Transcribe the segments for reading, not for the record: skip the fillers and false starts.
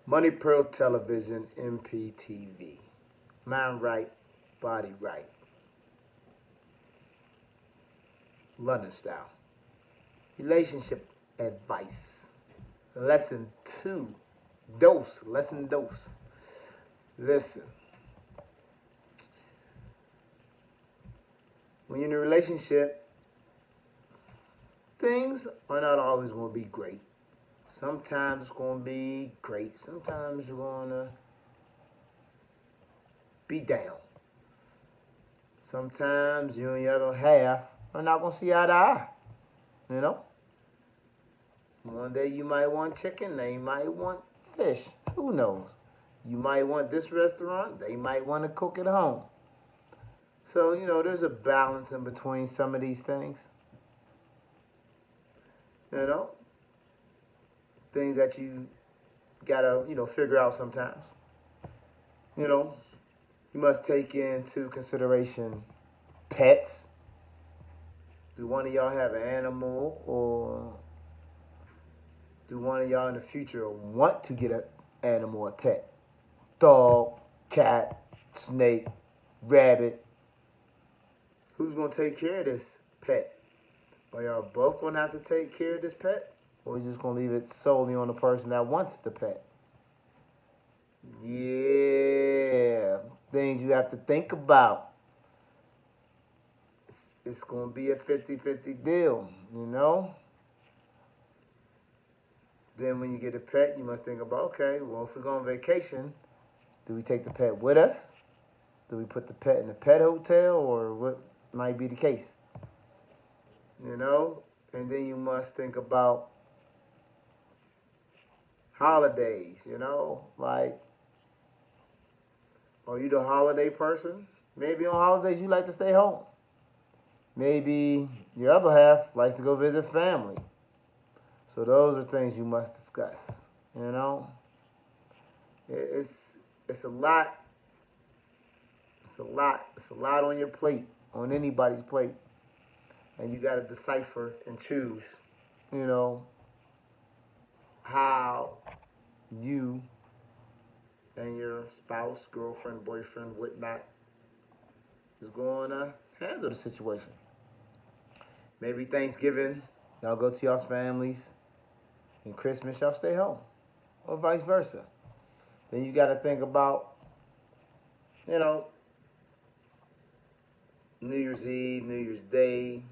Money Pearl Television, MPTV. Mind right, body right. London style. Relationship advice. Lesson 2. Lesson dose. Listen. When you're in a relationship, things are not always going to be great. Sometimes it's going to be great. Sometimes you're going to be down. Sometimes you and your other half are not going to see eye to eye. You know? One day you might want chicken, they might want fish. Who knows? You might want this restaurant, they might want to cook at home. So, there's a balance in between some of these things. Things that you gotta, figure out sometimes. You must take into consideration pets. Do one of y'all have an animal, or do one of y'all in the future want to get an animal, a pet? Dog, cat, snake, rabbit. Who's going to take care of this pet? Are y'all both going to have to take care of this pet? Or are you just going to leave it solely on the person that wants the pet? Yeah, things you have to think about. It's going to be a 50-50 deal, Then when you get a pet, you must think about, okay, well, if we go on vacation, do we take the pet with us? Do we put the pet in the pet hotel, or what might be the case? And then you must think about holidays, like, are you the holiday person? Maybe on holidays you like to stay home. Maybe your other half likes to go visit family. So those are things you must discuss. It's a lot. It's a lot on your plate, on anybody's plate, and you got to decipher and choose. How you and your spouse, girlfriend, boyfriend, whatnot is going to handle the situation. Maybe Thanksgiving, y'all go to y'all's families, and Christmas, y'all stay home, or vice versa. Then you got to think about, New Year's Eve, New Year's Day.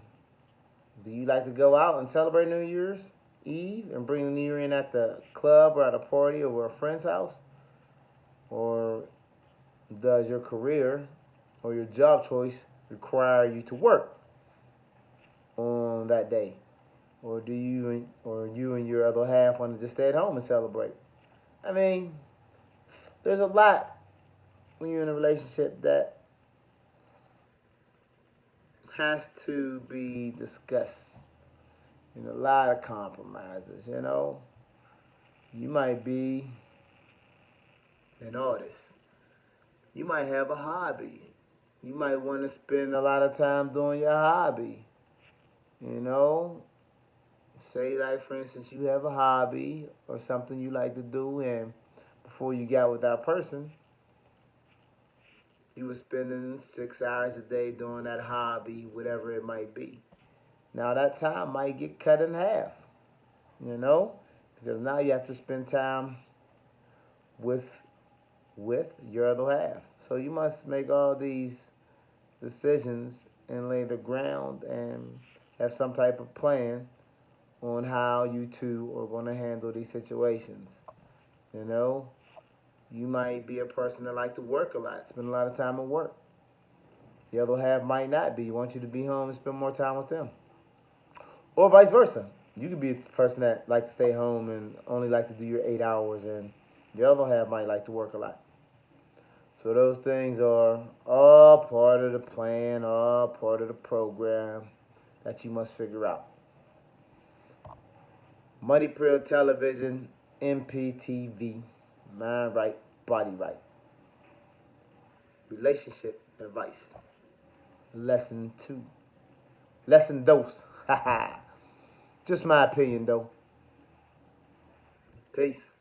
Do you like to go out and celebrate New Year's Eve and bring the New Year in at the club or at a party or a friend's house? Or does your career or your job choice require you to work on that day? Or do you and your other half want to just stay at home and celebrate? I mean, there's a lot when you're in a relationship that has to be discussed. A lot of compromises, You might be an artist. You might have a hobby. You might want to spend a lot of time doing your hobby. Say, like, for instance, you have a hobby or something you like to do, and before you got with that person, you were spending 6 hours a day doing that hobby, whatever it might be. Now that time might get cut in half, because now you have to spend time with your other half. So you must make all these decisions and lay the ground and have some type of plan on how you two are going to handle these situations. You might be a person that like to work a lot, spend a lot of time at work. The other half might not be. Want you to be home and spend more time with them. Or vice versa. You could be a person that like to stay home and only like to do your 8 hours, and the other half might like to work a lot. So those things are all part of the plan, all part of the program that you must figure out. Money Pearl Television, MPTV, mind right, body right. Relationship advice. Lesson 2. Lesson dose. Just my opinion, though. Peace.